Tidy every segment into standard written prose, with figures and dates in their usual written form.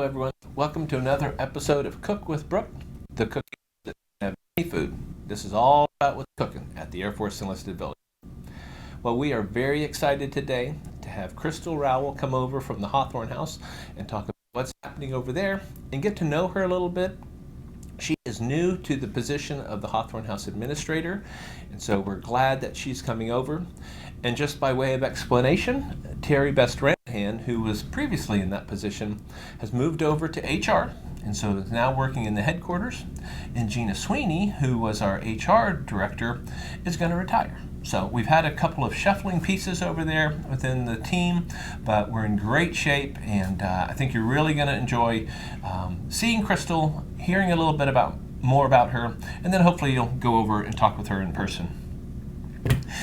everyone. Welcome to another episode of Cook with Brooke, the cooking that doesn't have any food. This is all about what's cooking at the Air Force Enlisted Village. Well, we are very excited today to have Crystal Rowell come over from the Hawthorn House and talk about what's happening over there and get to know her a little bit. She is new to the position of the Hawthorn House Administrator, and so we're glad that she's coming over. And just by way of explanation, Terry Best-Ranahan, who was previously in that position, has moved over to HR, and so is now working in the headquarters. And Gina Sweeney, who was our HR director, is going to retire. So we've had a couple of shuffling pieces over there within the team, but we're in great shape, and I think you're really going to enjoy seeing Crystal, hearing a little bit more about her, and then hopefully you'll go over and talk with her in person.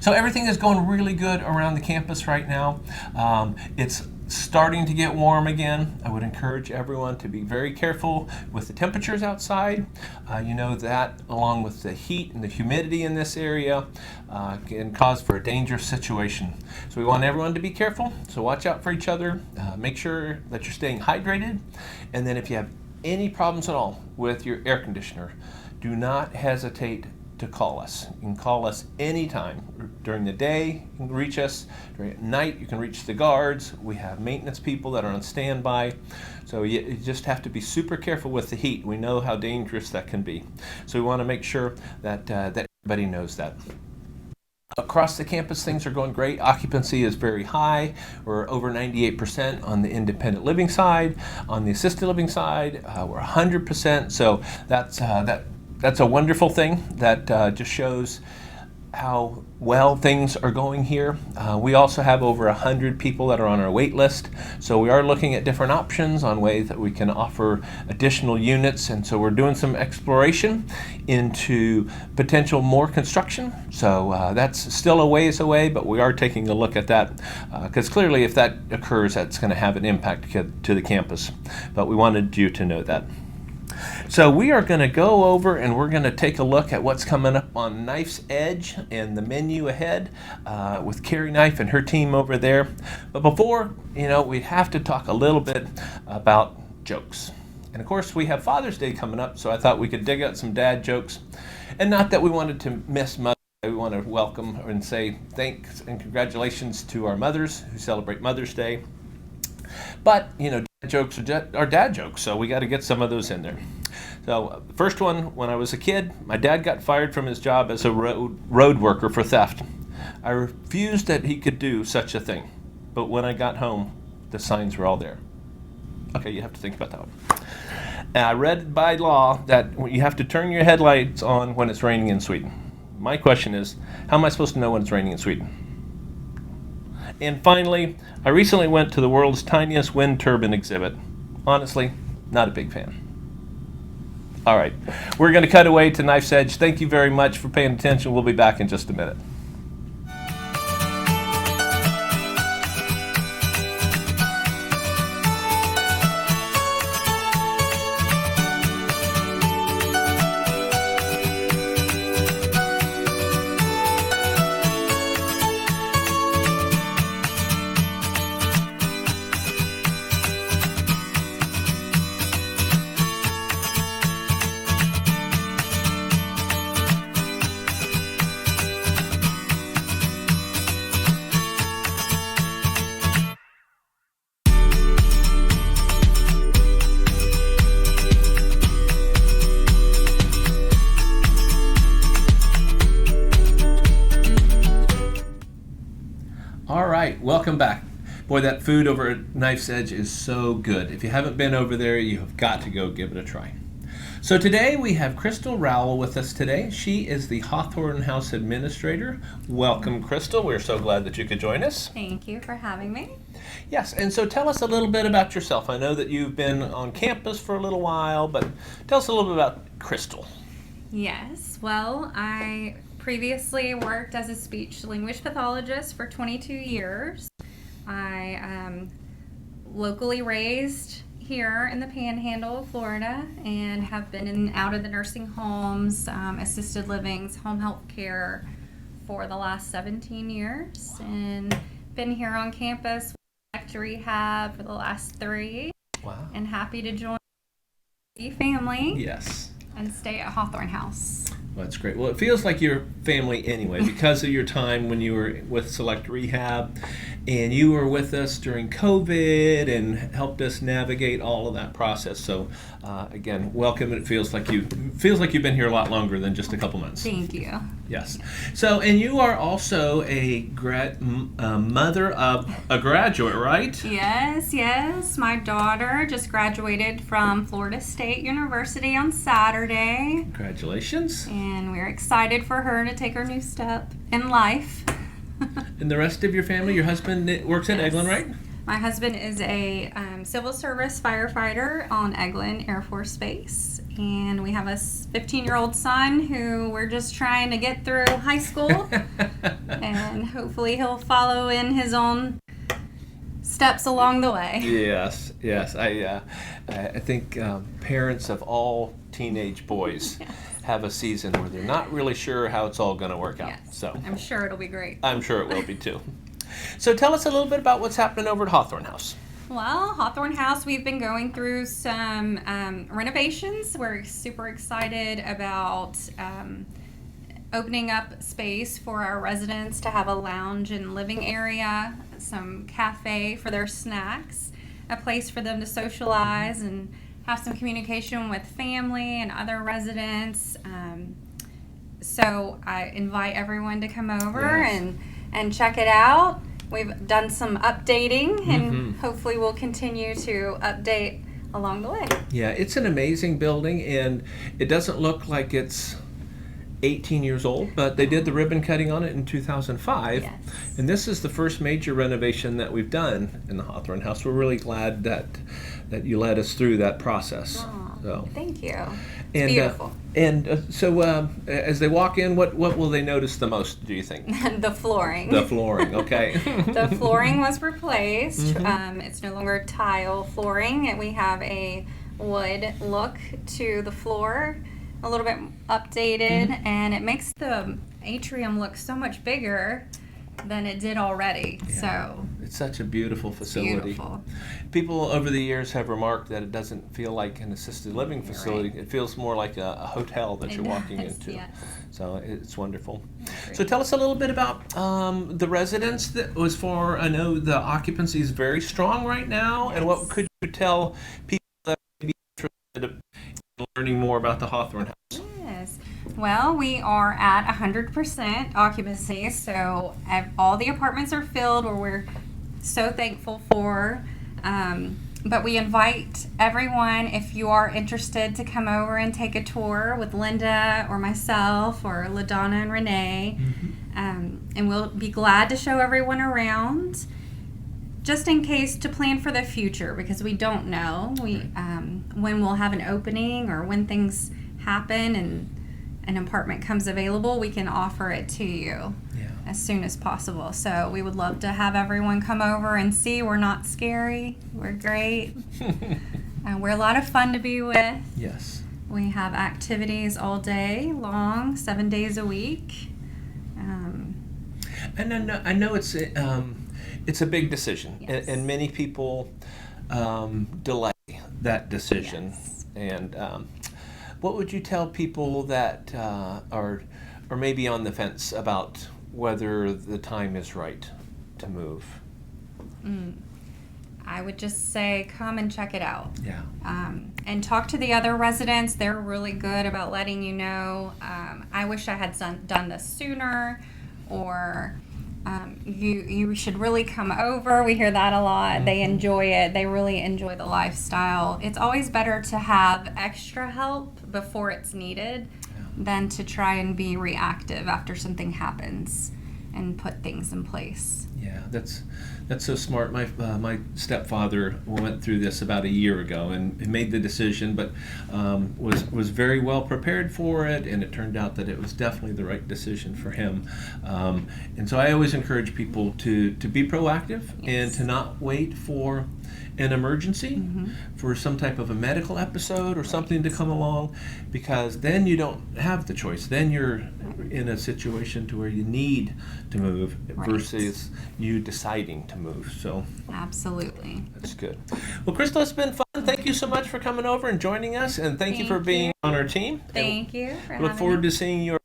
So everything is going really good around the campus right now. It's starting to get warm again. I would encourage everyone to be very careful with the temperatures outside. You know that along with the heat and the humidity in this area can cause for a dangerous situation. So we want everyone to be careful. So watch out for each other. Make sure that you're staying hydrated. And then if you have any problems at all with your air conditioner, do not hesitate to call us. You can call us anytime. During the day, you can reach us. During night, you can reach the guards. We have maintenance people that are on standby. So you just have to be super careful with the heat. We know how dangerous that can be. So we want to make sure that everybody knows that. Across the campus, things are going great. Occupancy is very high. We're over 98% on the independent living side. On the assisted living side, we're 100%. So that's a wonderful thing that just shows how well things are going here. We also have over 100 people that are on our wait list. So we are looking at different options on ways that we can offer additional units. And so we're doing some exploration into potential more construction. So that's still a ways away, but we are taking a look at that because clearly if that occurs, that's going to have an impact to the campus. But we wanted you to know that. So we are going to go over and we're going to take a look at what's coming up on Knife's Edge and the menu ahead with Carrie Knife and her team over there. But before, we have to talk a little bit about jokes. And of course, we have Father's Day coming up, so I thought we could dig out some dad jokes. And not that we wanted to miss Mother's Day. We want to welcome and say thanks and congratulations to our mothers who celebrate Mother's Day. But, dad jokes are dad jokes, so we got to get some of those in there. So, the first one, when I was a kid, my dad got fired from his job as a road worker for theft. I refused that he could do such a thing, but when I got home, the signs were all there. Okay, you have to think about that one. And I read by law that you have to turn your headlights on when it's raining in Sweden. My question is, how am I supposed to know when it's raining in Sweden? And finally, I recently went to the world's tiniest wind turbine exhibit. Honestly, not a big fan. All right, we're going to cut away to Knife's Edge. Thank you very much for paying attention. We'll be back in just a minute. All right, welcome back. Boy, that food over at Knife's Edge is so good. If you haven't been over there, you have got to go give it a try. So today we have Crystal Rowell with us today. She is the Hawthorn House Administrator. Welcome, Crystal. We're so glad that you could join us. Thank you for having me. Yes, and so tell us a little bit about yourself. I know that you've been on campus for a little while, but tell us a little bit about Crystal. Yes, well, I previously worked as a speech language pathologist for 22 years. I am locally raised here in the Panhandle of Florida and have been in and out of the nursing homes, assisted livings, home health care for the last 17 years, and been here on campus back to rehab for the last 3. Wow. and happy to join the family Yes. and stay at Hawthorn House. Well, that's great. Well, it feels like your family anyway because of your time when you were with Select Rehab, and you were with us during COVID and helped us navigate all of that process. So, again, welcome. And it feels like you've been here a lot longer than just a couple months. Thank you. Yes. So, and you are also a mother of a graduate, right? Yes. My daughter just graduated from Florida State University on Saturday. Congratulations. And we're excited for her to take her new step in life. And the rest of your family, your husband works at Eglin, right? My husband is a civil service firefighter on Eglin Air Force Base. And we have a 15-year-old son who we're just trying to get through high school. And hopefully he'll follow in his own steps along the way. Yes. I think parents of all teenage boys have a season where they're not really sure how it's all going to work out. Yes. So I'm sure it'll be great. I'm sure it will be too. So tell us a little bit about what's happening over at Hawthorn House. Well, Hawthorn House, we've been going through some renovations. We're super excited about opening up space for our residents to have a lounge and living area, some cafe for their snacks, a place for them to socialize and have some communication with family and other residents. So I invite everyone to come over and check it out. We've done some updating and hopefully we'll continue to update along the way. Yeah, it's an amazing building, and it doesn't look like it's 18 years old, but they did the ribbon cutting on it in 2005. Yes. And this is the first major renovation that we've done in the Hawthorn House. We're really glad that you led us through that process. Aw, So. thank you. And, Beautiful. So as they walk in, what will they notice the most, do you think? The flooring. The flooring, okay. The flooring was replaced. It's no longer tile flooring, and we have a wood look to the floor, a little bit updated, and it makes the atrium look so much bigger than it did already. Yeah. So it's such a beautiful facility. beautiful. People over the years have remarked that it doesn't feel like an assisted living facility. Right. It feels more like a hotel that It you're walking does, into. yes. So it's wonderful. Great. So tell us a little bit about the residents. That was for, I know the occupancy is very strong right now. And what could you tell people that may be interested in learning more about the Hawthorn House? Yes. Well, we are at 100% occupancy, so all the apartments are filled, where we're so thankful for. But we invite everyone, if you are interested, to come over and take a tour with Linda or myself or LaDonna and Renee. And we'll be glad to show everyone around, just in case, to plan for the future, because we don't know when we'll have an opening or when things happen and an apartment comes available. We can offer it to you as soon as possible. So we would love to have everyone come over and see. We're not scary. We're great. We're a lot of fun to be with. Yes. We have activities all day long, 7 days a week. And I know it's a big decision, Yes. and many people delay that decision. Yes. And what would you tell people that are maybe on the fence about whether the time is right to move? I would just say come and check it out. Yeah. And talk to the other residents. They're really good about letting you know, I wish I had done this sooner, or you should really come over. We hear that a lot. They enjoy it. They really enjoy the lifestyle. It's always better to have extra help before it's needed than to try and be reactive after something happens and put things in place. Yeah, that's so smart. My stepfather went through this about a year ago and made the decision, but was very well prepared for it, and it turned out that it was definitely the right decision for him. And so I always encourage people to be proactive and to not wait for an emergency, for some type of a medical episode or something to come along, because then you don't have the choice. Then you're in a situation to where you need to move versus you deciding to move. So Absolutely. that's good. Well, Crystal, it's been fun. Thank you so much for coming over and joining us, and thank you for being on our team. Thank you for Look having forward me. to seeing you at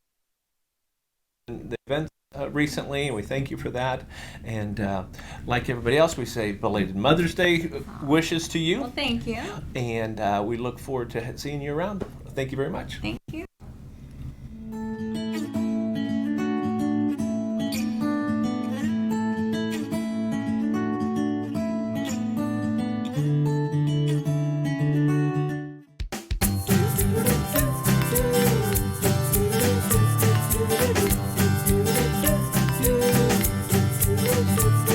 the events recently, and we thank you for that. And like everybody else, we say belated Mother's Day wishes to you, Well, thank you. and we look forward to seeing you around. Thank you very much. Thank you.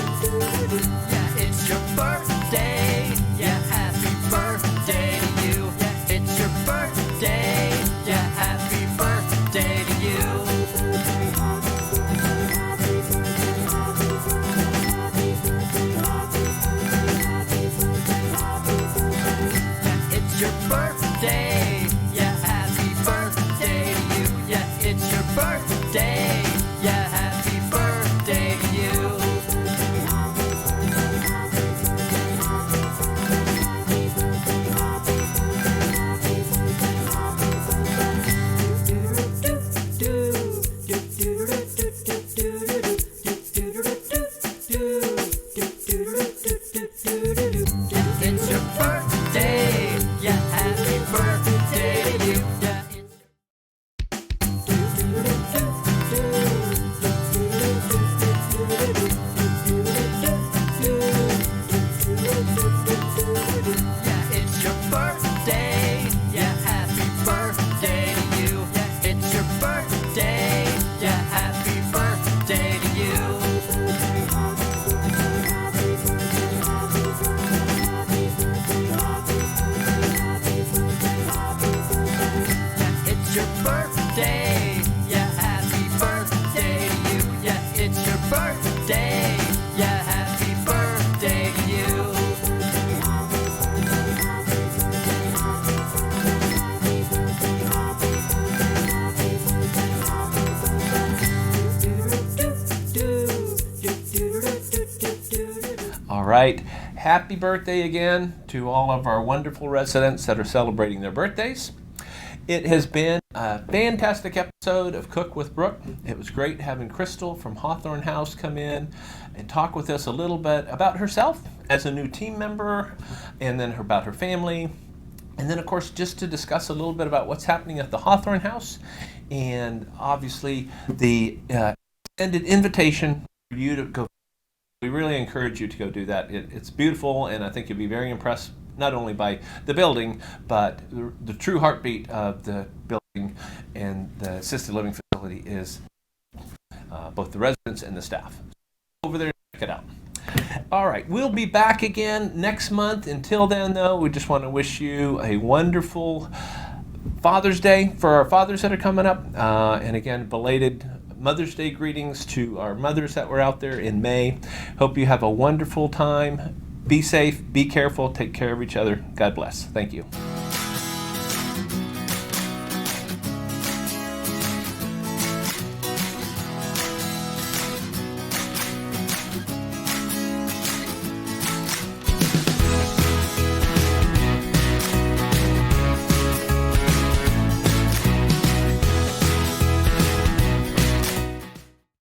Yeah, it's your birthday. Yeah, happy birthday to you. Yeah, it's your birthday. Yeah, happy birthday to you. Yeah, it's your birthday. Yeah, happy birthday to you. Yeah, it's your birthday. Yeah, happy birthday to you. It's your birthday, yeah, happy birthday to you. Yeah, it's Yeah, it's your birthday, yeah, happy birthday to you. Yeah, it's your birthday, yeah, happy birthday to you. Yeah, it's your birthday, yeah, happy birthday to you. Yeah, it's your birthday, yeah, happy birthday to you. All right. Happy birthday again to all of our wonderful residents that are celebrating their birthdays. It has been a fantastic episode of Cook with Brooke. It was great having Crystal from Hawthorn House come in and talk with us a little bit about herself as a new team member, and then about her family, and then of course just to discuss a little bit about what's happening at the Hawthorn House, and obviously the extended invitation for you to go. We really encourage you to go do that. It's beautiful, and I think you'll be very impressed not only by the building, but the true heartbeat of the building and the assisted living facility is both the residents and the staff. Over there, check it out. All right, we'll be back again next month. Until then, though, we just want to wish you a wonderful Father's Day for our fathers that are coming up. And again, belated Mother's Day greetings to our mothers that were out there in May. Hope you have a wonderful time. Be safe, be careful, take care of each other. God bless. Thank you.